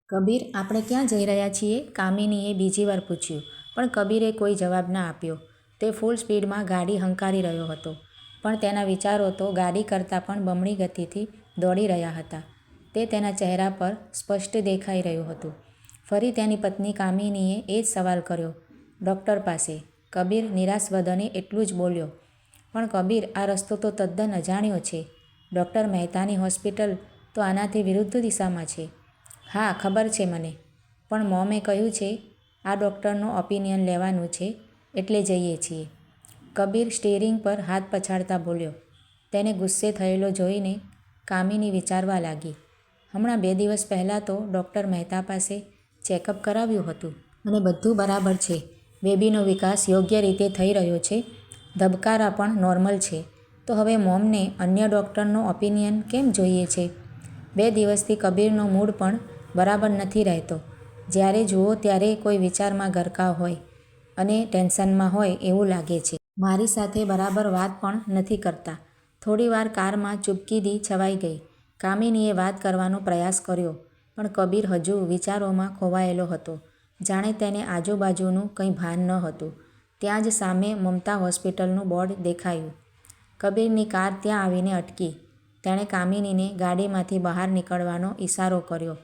કબીર, આપણે ક્યાં જઈ રહ્યા છીએ? કામિનીએ બીજી વાર પૂછ્યું, પણ કબીરે કોઈ જવાબ ના આપ્યો. તે ફૂલ સ્પીડમાં ગાડી હંકારી રહ્યો હતો, પણ તેના વિચારો તો ગાડી કરતાં પણ બમણી ગતિથી દોડી રહ્યા હતા. તે તેના ચહેરા પર સ્પષ્ટ દેખાઈ રહ્યું હતું. ફરી તેની પત્ની કામિનીએ એ જ સવાલ કર્યો. ડૉક્ટર પાસે? કબીર નિરાશ વદને એટલું જ બોલ્યો. પણ કબીર, આ રસ્તો તો તદ્દન અજાણ્યો છે. ડૉક્ટર મહેતાની હોસ્પિટલ તો આનાથી વિરુદ્ધ દિશામાં છે. હા, ખબર છે મને, પણ મોમે કહ્યું છે આ ડૉક્ટરનો ઓપિનિયન લેવાનું છે, એટલે જઈએ છીએ. કબીર સ્ટીયરિંગ પર હાથ પછાડતા બોલ્યો. તેને ગુસ્સે થયેલો જોઈને કામિની વિચારવા લાગી. હમણાં 2 દિવસ પહેલાં તો ડૉક્ટર મહેતા પાસે ચેકઅપ કરાવ્યું હતું અને બધું બરાબર છે. બેબીનો વિકાસ યોગ્ય રીતે થઈ રહ્યો છે, ધબકારા પણ નોર્મલ છે. તો હવે મોમને અન્ય ડૉક્ટરનો ઓપિનિયન કેમ જોઈએ છે? 2 દિવસથી કબીરનો મૂડ પણ બરાબર નથી રહેતો. જ્યારે જુઓ ત્યારે કોઈ વિચારમાં ગરકાવ હોય અને ટેન્શનમાં હોય એવું લાગે છે. મારી સાથે બરાબર વાત પણ નથી કરતા. થોડીવાર કારમાં ચૂપકીદી છવાઈ ગઈ. કામિનીએ વાત કરવાનો પ્રયાસ કર્યો, પણ કબીર હજુ વિચારોમાં ખોવાયેલો હતો. જાણે તેને આજુબાજુનું કંઈ ભાન ન હતું. ત્યાં જ સામે મમતા હોસ્પિટલનું બોર્ડ દેખાયું. કબીરની કાર ત્યાં આવીને અટકી. તેણે કામિનીને ગાડીમાંથી બહાર નીકળવાનો ઈશારો કર્યો.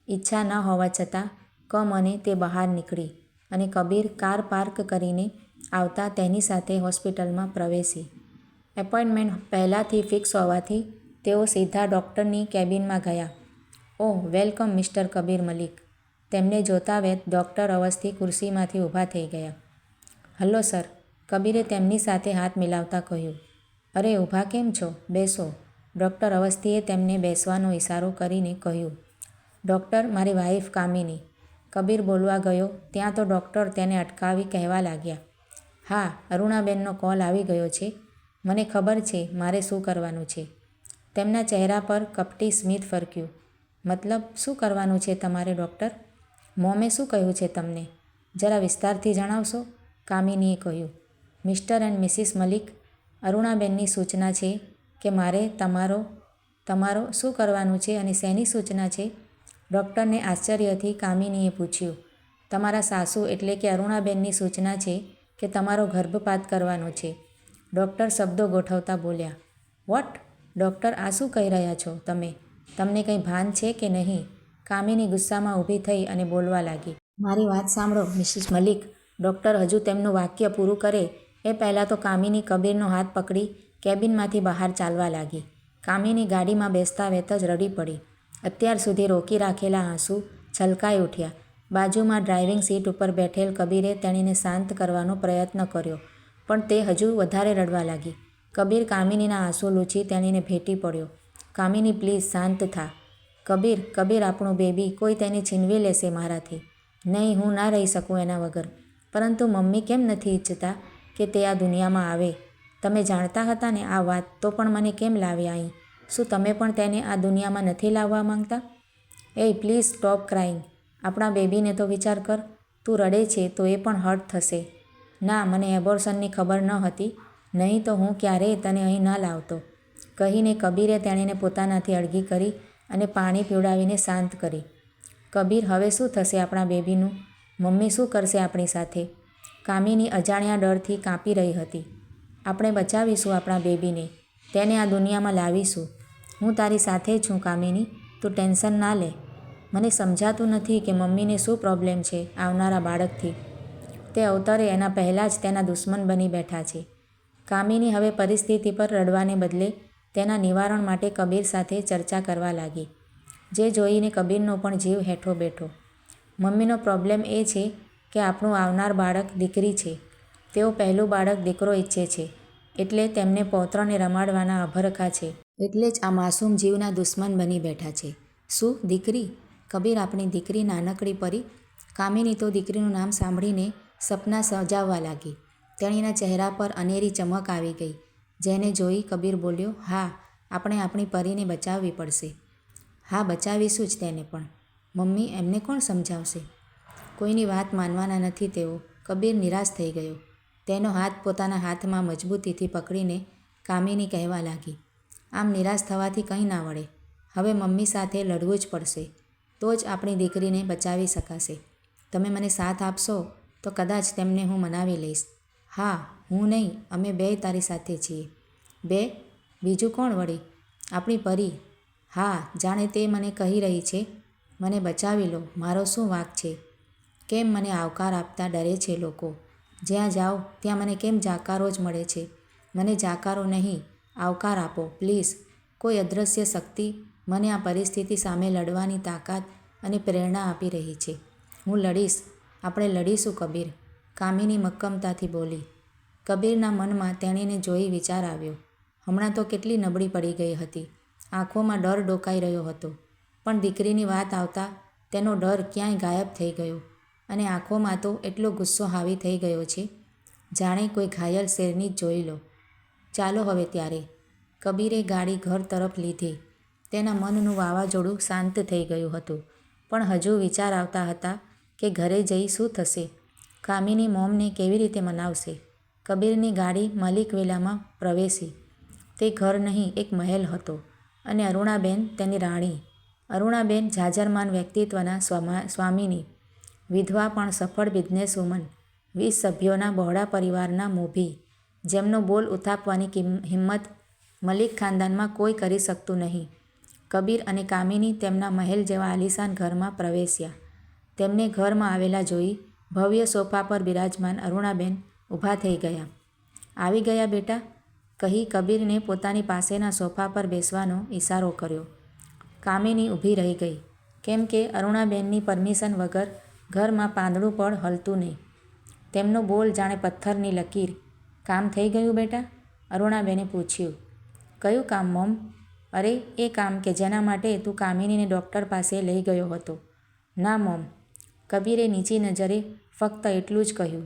ઈચ્છા ન હોવા છતાં કમને તે બહાર નીકળી અને કબીર કાર પાર્ક કરીને આવતા તેની સાથે હોસ્પિટલમાં પ્રવેશી. એપોઇન્ટમેન્ટ પહેલાંથી ફિક્સ હોવાથી તેઓ સીધા ડૉક્ટરની કેબિનમાં ગયા. ઓહ, વેલકમ મિસ્ટર કબીર મલિક. તેમને જોતા વેત ડૉક્ટર અવસ્થી ખુરશીમાંથી ઊભા થઈ ગયા. હલો સર, કબીરે તેમની સાથે હાથ મિલાવતા કહ્યું. અરે, ઊભા કેમ છો? બેસો. ડૉક્ટર અવસ્થીએ તેમને બેસવાનો ઈશારો કરીને કહ્યું. ડૉક્ટર, મારી વાઈફ કામિની. કબીર બોલવા ગયો ત્યાં તો ડૉક્ટર તેને અટકાવી કહેવા લાગ્યા. હા, અરુણાબેનનો કોલ આવી ગયો છે. મને ખબર છે મારે શું કરવાનું છે. તેમના ચહેરા પર કપટી સ્મિત ફરક્યું. મતલબ શું કરવાનું છે તમારે ડૉક્ટર? મોમે શું કહ્યું છે તમને? જરા વિસ્તારથી જણાવશો? કામિનીએ કહ્યું. મિસ્ટર એન્ડ મિસિસ મલિક, અરુણાબેનની સૂચના છે કે મારે તમારો શું કરવાનું છે અને શેની સૂચના છે? ડૉક્ટરને આશ્ચર્યથી કામિનીએ પૂછ્યું. તમારા સાસુ એટલે કે અરુણાબેનની સૂચના છે કે તમારો ગર્ભપાત કરવાનો છે. ડૉક્ટર શબ્દો ગોઠવતા બોલ્યા. વોટ? ડૉક્ટર, આ શું કહી રહ્યા છો તમે? તમને કંઈ ભાન છે કે નહીં? કામિની ગુસ્સામાં ઊભી થઈ અને બોલવા લાગી. મારી વાત સાંભળો મિસિસ મલિક. ડૉક્ટર હજુ તેમનું વાક્ય પૂરું કરે એ પહેલાં તો કામિની કબીરનો હાથ પકડી કેબિનમાંથી બહાર ચાલવા લાગી. કામિની ગાડીમાં બેસતા વેત જ રડી પડી. અત્યાર સુધી રોકી રાખેલા આંસુ છલકાઈ ઉઠ્યા. બાજુમાં ડ્રાઇવિંગ સીટ ઉપર બેઠેલ કબીરે તેણીને શાંત કરવાનો પ્રયત્ન કર્યો, પણ તે હજુ વધારે રડવા લાગી. કબીર કામિનીના આંસુ લૂછી તેણીને ભેટી પડ્યો. કામિની, પ્લીઝ શાંત થા. કબીર, કબીર, આપણું બેબી કોઈ તેને છીનવી લેશે મારાથી. નહીં, હું ના રહી શકું એના વગર. પરંતુ મમ્મી કેમ નથી ઈચ્છતા કે તે આ દુનિયામાં આવે? તમે જાણતા હતા ને આ વાત, તો પણ મને કેમ લાવ્યા અહીં? શું તમે પણ તેને આ દુનિયામાં નથી લાવવા માંગતા? એય, પ્લીઝ સ્ટોપ ક્રાઇંગ. આપણા બેબીને તો વિચાર કર. તું રડે છે તો એ પણ હર્ટ થશે. ના, મને એબોર્શનની ખબર ન હતી, નહીં તો હું ક્યારેય તને અહીં ન લાવતો. કહીને કબીરે તેણીને પોતાનાથી અળગી કરી અને પાણી પીવડાવીને શાંત કરી. કબીર, હવે શું થશે આપણા બેબીનું? મમ્મી શું કરશે આપણી સાથે? કામિની અજાણ્યા ડરથી કાંપી રહી હતી. આપણે બચાવીશું આપણા બેબીને. તેને આ દુનિયામાં લાવીશું. હું તારી સાથે છું કામિની, તું ટેન્શન ના લે. મને સમજાતું નથી કે મમ્મીને શું પ્રોબ્લેમ છે આવનારા બાળકથી. તે અવતરે એના પહેલાં જ તેના દુશ્મન બની બેઠા છે. કામિની હવે પરિસ્થિતિ પર રડવાને બદલે તેના નિવારણ માટે કબીર સાથે ચર્ચા કરવા લાગી, જે જોઈને કબીરનો પણ જીવ હેઠો બેઠો. મમ્મીનો પ્રોબ્લેમ એ છે કે આપણું આવનાર બાળક દીકરી છે. તેઓ પહેલું બાળક દીકરો ઈચ્છે છે, એટલે તેમને પૌત્રને રમાડવાના અભરખા છે. એટલે જ આ માસૂમ જીવના દુશ્મન બની બેઠા છે. શું દીકરી? કબીર, આપણી દીકરી નાનકડી પરી? કામિની તો દીકરીનું નામ સાંભળીને સપના સજાવવા લાગી. તેણીના ચહેરા પર અનેરી ચમક આવી ગઈ, જેને જોઈ કબીર બોલ્યો. હા, આપણે આપણી પરીને બચાવવી પડશે. હા, બચાવીશું જ તેને પણ. મમ્મી, એમને કોણ સમજાવશે? કોઈની વાત માનવાના નથી તેઓ. કબીર નિરાશ થઈ ગયો. તેનો હાથ પોતાના હાથમાં મજબૂતીથી પકડીને કામિની કહેવા લાગી. આમ નિરાશ થવાથી કંઈ ના વળે. હવે મમ્મી સાથે લડવું જ પડશે. તો જ આપણી દીકરીને બચાવી શકાશે. તમે મને સાથ આપશો તો કદાચ તેમને હું મનાવી લઈશ. હા, હું નહીં, અમે બેય તારી સાથે છીએ. બે? બીજું કોણ વળી? આપણી પરી. હા, જાણે તે મને કહી રહી છે, મને બચાવી લો, મારો શું વાંક છે? કેમ મને આવકાર આપતા ડરે છે લોકો? જ્યાં જાઓ ત્યાં મને કેમ જાકારો જ મળે છે? મને જાકારો નહીં, આવકાર આપો પ્લીઝ. કોઈ અદૃશ્ય શક્તિ મને આ પરિસ્થિતિ સામે લડવાની તાકાત અને પ્રેરણા આપી રહી છે. હું લડીશ, આપણે લડીશું કબીર, કામિની મક્કમતાથી બોલી. કબીરના મનમાં તેણીને જોઈ વિચાર આવ્યો. હમણાં તો કેટલી નબળી પડી ગઈ હતી. આંખોમાં ડર ડોકાઈ રહ્યો હતો. પણ દીકરીની વાત આવતા તેનો ડર ક્યાંય ગાયબ થઈ ગયો અને આંખોમાં તો એટલો ગુસ્સો હાવી થઈ ગયો છે, જાણે કોઈ ઘાયલ શેરની જ જોઈ લો. ચાલો હવે ત્યારે. કબીરે ગાડી ઘર તરફ લીધી. તેના મનનું વાવાઝોડું શાંત થઈ ગયું હતું. પણ હજુ વિચાર આવતા હતા કે ઘરે જઈ શું થશે? કામિની મોમને કેવી રીતે મનાવશે? કબીરની ગાડી મલિક વિલામાં પ્રવેશી. તે ઘર નહીં, એક મહેલ હતો અને અરુણાબેન તેની રાણી. અરુણાબેન જાજરમાન વ્યક્તિત્વના સ્વામિની, વિધવા પણ સફળ બિઝનેસવુમન, 20 સભ્યોના બહોળા પરિવારના મોભી, જેમનો બોલ ઉથાપવાની હિંમત મલિક ખાનદાનમાં કોઈ કરી શકતું નહીં. કબીર અને કામિની તેમના મહેલ જેવા આલિશાન ઘરમાં પ્રવેશ્યા. તેમને ઘરમાં આવેલા જોઈ ભવ્ય સોફા પર બિરાજમાન અરુણાબેન ઊભા થઈ ગયા. આવી ગયા બેટા, કહી કબીરને પોતાની પાસેના સોફા પર બેસવાનો ઈશારો કર્યો. કામિની ઊભી રહી ગઈ, કેમ કે અરુણાબેનની પરમિશન વગર ઘરમાં પાંદડું પણ હલતું નહીં. તેમનો બોલ જાણે પથ્થરની લકીર. કામ થઈ ગયું બેટા? અરુણાબેને પૂછ્યું. કયું કામ મોમ? અરે, એ કામ કે જેના માટે તું કામિનીને ડૉક્ટર પાસે લઈ ગયો હતો. ના મોમ. કબીરે નીચી નજરે ફક્ત એટલું જ કહ્યું.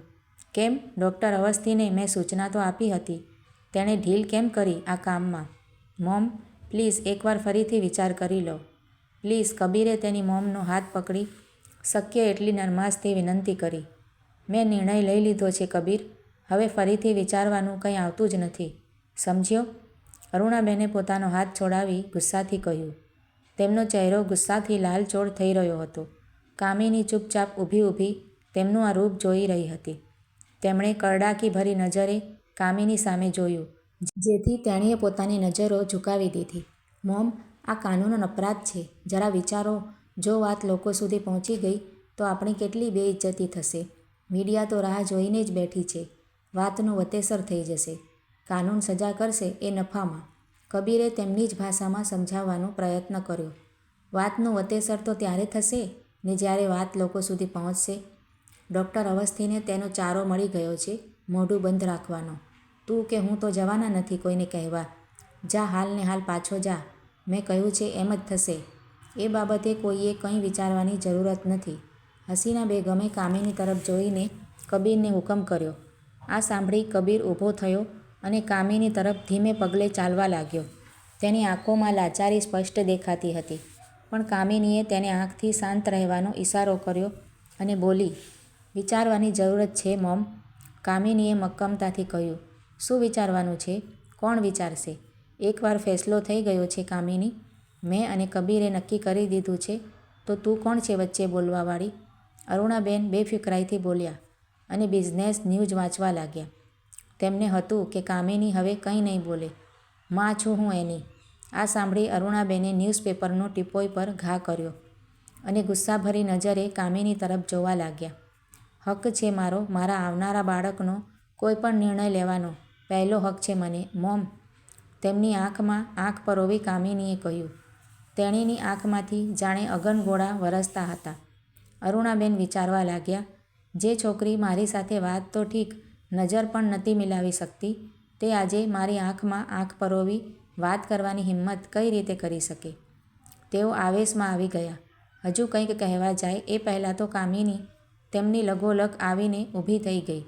કેમ? ડૉક્ટર અવસ્થીને મેં સૂચના તો આપી હતી, તેણે ઢીલ કેમ કરી આ કામમાં? મોમ, પ્લીઝ એકવાર ફરીથી વિચાર કરી લો. પ્લીઝ. કબીરે તેની મોમનો હાથ પકડી શક્ય એટલી નરમાશથી વિનંતી કરી. મેં નિર્ણય લઈ લીધો છે કબીર, હવે ફરીથી વિચારવાનું કંઈ આવતું જ નથી, સમજ્યો? અરુણાબેને પોતાનો હાથ છોડાવી ગુસ્સાથી કહ્યું. તેમનો ચહેરો ગુસ્સાથી લાલચોળ થઈ રહ્યો હતો. કામિની ચૂપચાપ ઊભી તેમનું આ રૂપ જોઈ રહી હતી. તેમણે કરડાકી ભરી નજરે કામિની સામે જોયું, જેથી તેણીએ પોતાની નજરો ઝુકાવી દીધી. મોમ, આ કાનૂનનો અપરાધ છે. જરા વિચારો, જો વાત લોકો સુધી પહોંચી ગઈ તો આપણી કેટલી બેઇજ્જતી થશે. મીડિયા તો રાહ જોઈને જ બેઠી છે. વાતનું વતેસર થઈ જશે. કાનૂન સજા કરશે એ નફામાં. કબીરે તેમની જ ભાષામાં સમજાવવાનો પ્રયત્ન કર્યો. વાતનું વતેસર તો ત્યારે થશે ને જ્યારે વાત લોકો સુધી પહોંચશે. ડૉક્ટર અવસ્થીને તેનો ચારો મળી ગયો છે, મોઢું બંધ રાખવાનો. તું કે હું તો જવાના નથી કોઈને કહેવા. જા, હાલને હાલ પાછો જા. મેં કહ્યું છે એમ જ થશે. એ બાબતે કોઈએ કંઈ વિચારવાની જરૂરત નથી. હસીના બેગમે કામિની તરફ જોઈને કબીરને હુકમ કર્યો. આ સાંભળી કબીર ઊભો થયો અને કામિની તરફ ધીમે પગલે ચાલવા લાગ્યો. તેની આંખોમાં લાચારી સ્પષ્ટ દેખાતી હતી. પણ કામિનીએ તેને આંખથી શાંત રહેવાનો ઈશારો કર્યો અને બોલી. વિચારવાની જરૂરત છે મોમ. કામિનીએ મક્કમતાથી કહ્યું. શું વિચારવાનું છે? કોણ વિચારશે? એકવાર ફેસલો થઈ ગયો છે કામિની. મેં અને કબીરે નક્કી કરી દીધું છે, તો તું કોણ છે વચ્ચે બોલવાવાળી? અરુણાબેન બેફિકરાઈથી બોલ્યા અને બિઝનેસ ન્યૂઝ વાંચવા લાગ્યા. તેમને હતું કે કામિની હવે કંઈ નહીં બોલે. માં છું હું એની. આ સાંભળી અરુણાબેને ન્યૂઝપેપરનો ટીપોય પર ઘા કર્યો અને ગુસ્સાભરી નજરે કામિની તરફ જોવા લાગ્યા. હક છે મારો, મારા આવનારા બાળકનો કોઈ પણ નિર્ણય લેવાનો પહેલો હક છે મને મોમ. તેમની આંખમાં આંખ પરોવી કામિનીએ કહ્યું. તેણીની આંખમાંથી જાણે અગનગોળા વરસતા હતા. અરુણાબેન વિચારવા લાગ્યા. જે છોકરી મારી સાથે વાત તો ઠીક, નજર પણ નહોતી મિલાવી શકતી, તે આજે મારી આંખમાં આંખ પરોવી વાત કરવાની હિંમત કઈ રીતે કરી શકે? તેઓ આવેશમાં આવી ગયા. હજુ કંઈક કહેવા જાય એ પહેલાં તો કામિની તેમની લગોલગ આવીને ઊભી થઈ ગઈ.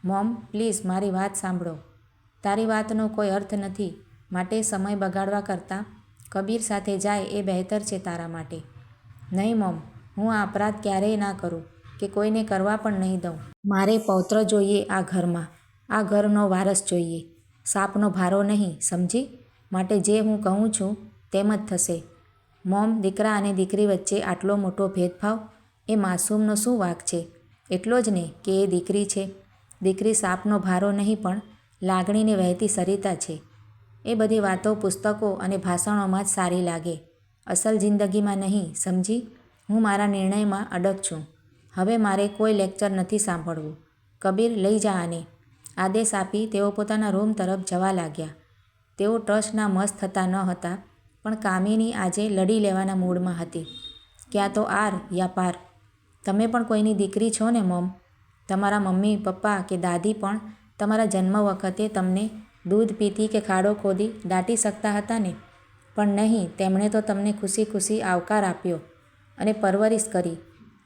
મોમ, પ્લીઝ મારી વાત સાંભળો. તારી વાતનો કોઈ અર્થ નથી, માટે સમય બગાડવા કરતાં કબીર સાથે જાય એ બહેતર છે તારા માટે. નહીં મોમ, હું આ અપરાધ ક્યારેય ના કરું કે કોઈને કરવા પણ નહીં દઉં. મારે પૌત્ર જોઈએ આ ઘરમાં. આ ઘરનો વારસ જોઈએ. સાપનો ભારો નહીં, સમજી? માટે જે હું કહું છું તેમ જ થશે. મોમ, દીકરા અને દીકરી વચ્ચે આટલો મોટો ભેદભાવ? એ માસૂમનો શું વાંક છે? એટલો જ ને કે એ દીકરી છે. દીકરી સાપનો ભારો નહીં પણ લાગણીને વહેતી સરિતા છે. એ બધી વાતો પુસ્તકો અને ભાષણોમાં જ સારી લાગે, અસલ જિંદગીમાં નહીં, સમજી? હું મારા નિર્ણયમાં અડગ છું. હવે મારે કોઈ લેક્ચર નથી સાંભળવું. કબીર, લઈ જા આને. આદેશ આપી તેઓ પોતાના રૂમ તરફ જવા લાગ્યા. તેઓ ટ્રસ્ટના મસ્ત થતા ન હતા, પણ કામિની આજે લડી લેવાના મૂડમાં હતી. ક્યાં તો આર યા પાર. તમે પણ કોઈની દીકરી છો ને મોમ? તમારા મમ્મી પપ્પા કે દાદી પણ તમારા જન્મ વખતે તમને દૂધ પીતી કે ખાડો ખોદી દાટી શકતા હતા ને? પણ નહીં, તેમણે તો તમને ખુશી ખુશી આવકાર આપ્યો અને પરવરિશ કરી.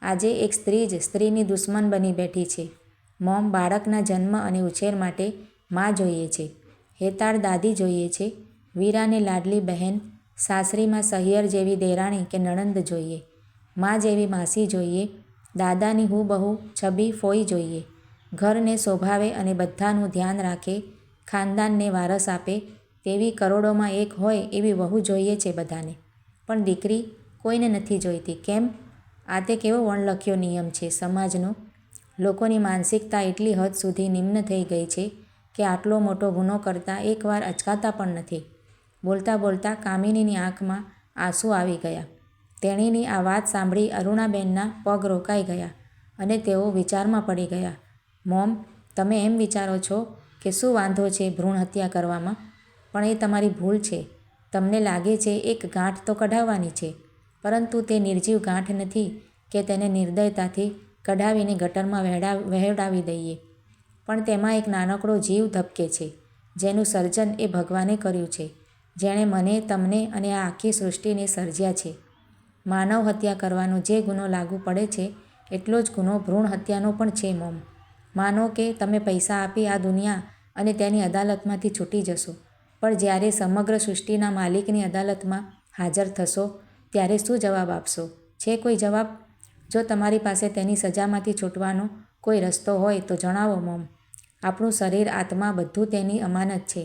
આજે એક સ્ત્રી જ સ્ત્રીની દુશ્મન બની બેઠી છે. મોમ, બાળકના જન્મ અને ઉછેર માટે માં જોઈએ છે, હેતાળ દાદી જોઈએ છે, વીરાને લાડલી બહેન, સાસરીમાં સહિયર જેવી દેરાણી કે નણંદ જોઈએ, માં જેવી માસી જોઈએ, દાદાની હુબહુ છબી ફોઈ જોઈએ. ઘરને શોભાવે અને બધાનું ધ્યાન રાખે, ખાનદાનને વારસ આપે તેવી કરોડોમાં એક હોય એવી વહુ જોઈએ છે બધાને. પણ દીકરી કોઈને નથી જોઈતી. કેમ? આ તે કેવો વણલખ્યો નિયમ છે સમાજનો. લોકોની માનસિકતા એટલી હદ સુધી નિમ્ન થઈ ગઈ છે કે આટલો મોટો ગુનો કરતાં એકવાર અચકાતા પણ નથી. બોલતા બોલતા કામિનીની આંખમાં આંસુ આવી ગયા. તેણીની આ વાત સાંભળી અરુણાબેનના પગ રોકાઈ ગયા અને તેઓ વિચારમાં પડી ગયા. મોમ, તમે એમ વિચારો છો કે શું વાંધો છે ભ્રૂણ હત્યા કરવામાં? પણ એ તમારી ભૂલ છે. તમને લાગે છે એક ગાંઠ તો કઢાવવાની છે, પરંતુ તે નિર્જીવ ગાંઠ નથી કે તેને નિર્દયતાથી કઢાવીને ગટરમાં વહેવડાવી દઈએ. પણ તેમાં એક નાનકડો જીવ ધબકે છે, જેનું સર્જન એ ભગવાને કર્યું છે, જેણે મને, તમને અને આ આખી સૃષ્ટિને સર્જ્યા છે. માનવ હત્યા કરવાનો જે ગુનો લાગુ પડે છે એટલો જ ગુનો ભ્રૂણ હત્યાનો પણ છે મોમ. માનો કે તમે પૈસા આપી આ દુનિયા અને તેની અદાલતમાંથી છૂટી જશો, પણ જ્યારે સમગ્ર સૃષ્ટિના માલિકની અદાલતમાં હાજર થશો ત્યારે શું જવાબ આપશો? છે કોઈ જવાબ? જો તમારી પાસે તેની સજામાંથી છૂટવાનો કોઈ રસ્તો હોય તો જણાવો મોમ. આપણું શરીર, આત્મા બધું તેની અમાનત છે.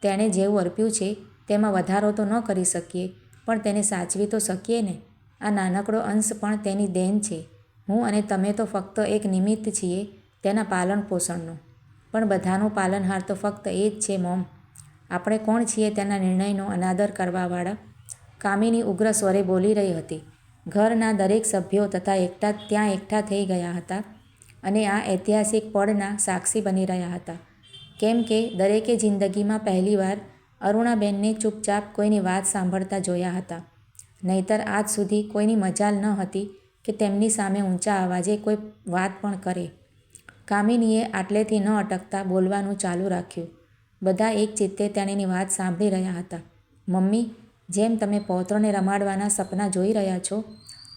તેણે જેવું અર્પ્યું છે તેમાં વધારો તો ન કરી શકીએ, પણ તેને સાચવી તો શકીએ ને. આ નાનકડો અંશ પણ તેની દેન છે. હું અને તમે તો ફક્ત એક નિમિત્ત છીએ તેના પાલન પોષણનું. પણ બધાનું પાલનહાર તો ફક્ત એ જ છે મોમ. આપણે કોણ છીએ તેના નિર્ણયનો અનાદર કરવાવાળા? કામિની ઉગ્ર સ્વરે બોલી રહી હતી. ઘરના દરેક સભ્યો તથા ત્યાં એકઠા થઈ ગયા હતા અને આ ઐતિહાસિક પળના સાક્ષી બની રહ્યા હતા. કેમ કે દરેકે જિંદગીમાં પહેલીવાર અરુણાબેનને ચૂપચાપ કોઈની વાત સાંભળતા જોયા હતા. નહીંતર આજ સુધી કોઈની મજાલ ન હતી કે તેમની સામે ઊંચા અવાજે કોઈ વાત પણ કરે. કામિનીએ આટલેથી ન અટકતા બોલવાનું ચાલુ રાખ્યું. બધા એક ચિત્તે તેણીની વાત સાંભળી રહ્યા હતા. મમ્મી, જેમ તમે પૌત્રને રમાડવાના સપના જોઈ રહ્યા છો,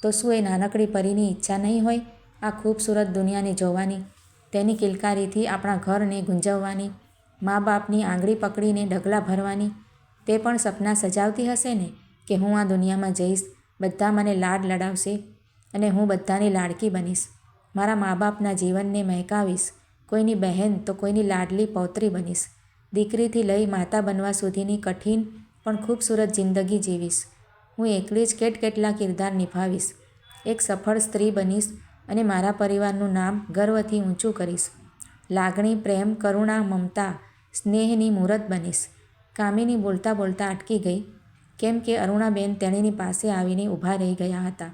તો શું એ નાનકડી પરીની ઈચ્છા નહીં હોય આ ખૂબસૂરત દુનિયાને જોવાની, તેની કિલકારીથી આપણા ઘરને ગુંજવવાની, મા બાપની આંગળી પકડીને ડગલા ભરવાની? તે પણ સપના સજાવતી હશે ને કે હું આ દુનિયામાં જઈશ, બધા મને લાડ લડાવશે અને હું બધાની લાડકી બનીશ, મારા મા બાપના જીવનને મહેકાવીશ, કોઈની બહેન તો કોઈની લાડલી પૌત્રી બનીશ, દીકરીથી લઈ માતા બનવા સુધીની કઠિન પણ ખૂબસૂરત જિંદગી જીવીશ. હું એકલી જ કેટલા કિરદાર નિભાવીશ. એક સફળ સ્ત્રી બનીશ અને મારા પરિવારનું નામ ગર્વથી ઊંચું કરીશ. લાગણી, પ્રેમ, કરુણા, મમતા, સ્નેહની મૂરત બનીશ. કામિની બોલતા બોલતા અટકી ગઈ, કેમ કે અરુણાબેન તેણીની પાસે આવીને ઊભા રહી ગયા હતા.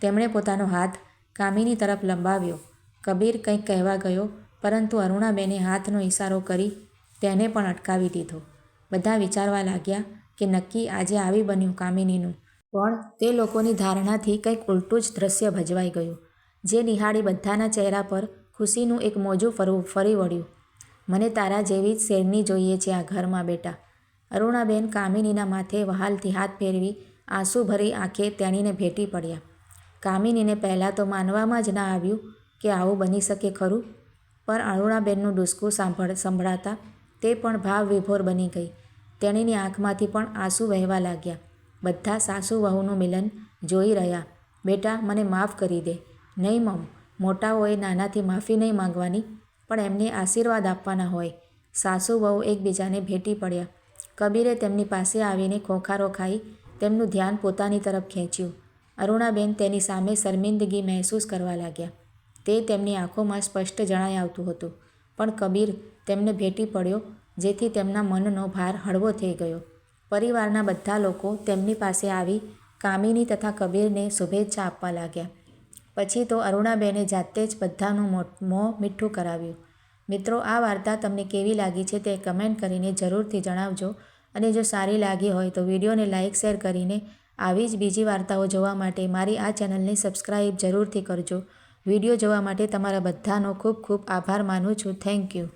તેમણે પોતાનો હાથ કામિની તરફ લંબાવ્યો. કબીર કંઈક કહેવા ગયો, પરંતુ અરુણાબેને હાથનો ઈશારો કરી તેને પણ અટકાવી દીધો. બધા વિચારવા લાગ્યા કે નક્કી આજે આવી બન્યું કામિનીનું. પણ તે લોકોની ધારણાથી કંઈક ઉલટું જ દ્રશ્ય ભજવાઈ ગયું, જે નિહાળી બધાના ચહેરા પર ખુશીનું એક મોજું ફરી વળ્યું. મને તારા જેવી જ શેરની જોઈએ છે આ ઘરમાં બેટા. અરુણાબેન કામિનીના માથે વહાલથી હાથ ફેરવી આંસુ ભરી આંખે તેણીને ભેટી પડ્યા. કામિનીને પહેલાં તો માનવામાં જ ના આવ્યું કે આવું બની શકે ખરું, પણ અરુણાબેનનું ડૂસકું સંભળાતા તે પણ ભાવ વિભોર બની ગઈ. તેણીની આંખમાંથી પણ આંસુ વહેવા લાગ્યા. બધા સાસુ વહુનું મિલન જોઈ રહ્યા. બેટા, મને માફ કરી દે. નહીં મમ, મોટાઓએ નાનાથી માફી નહીં માંગવાની, પણ એમને આશીર્વાદ આપવાના હોય. સાસુ વહુ એકબીજાને ભેટી પડ્યા. કબીરે તેમની પાસે આવીને ખોખારો ખાઈ તેમનું ધ્યાન પોતાની તરફ ખેંચ્યું. અરુણાબેન તેની સામે શર્મિંદગી મહેસૂસ કરવા લાગ્યા. તે તેમની આંખોમાં સ્પષ્ટ જણાઈ આવતું હતું. પણ કબીર તેમને ભેટી પડ્યો, જેથી તેમના મનનો ભાર હળવો થઈ ગયો. પરિવારના બધા લોકો તેમની પાસે આવી કામિની તથા કબીરને શુભેચ્છા આપવા લાગ્યા. પછી તો અરુણાબેને જાતે જ બધાનું મોં મીઠું કરાવ્યું. મિત્રો, આ વાર્તા તમને કેવી લાગી છે તે કમેન્ટ કરીને જરૂરથી જણાવજો. અને જો સારી લાગી હોય તો વિડીયોને લાઇક શેર કરીને આવી જ બીજી વાર્તાઓ જોવા માટે મારી આ ચેનલને સબસ્ક્રાઈબ જરૂરથી કરજો. વિડીયો જોવા માટે તમારા બધાનો ખૂબ ખૂબ આભાર માનું છું. Thank you.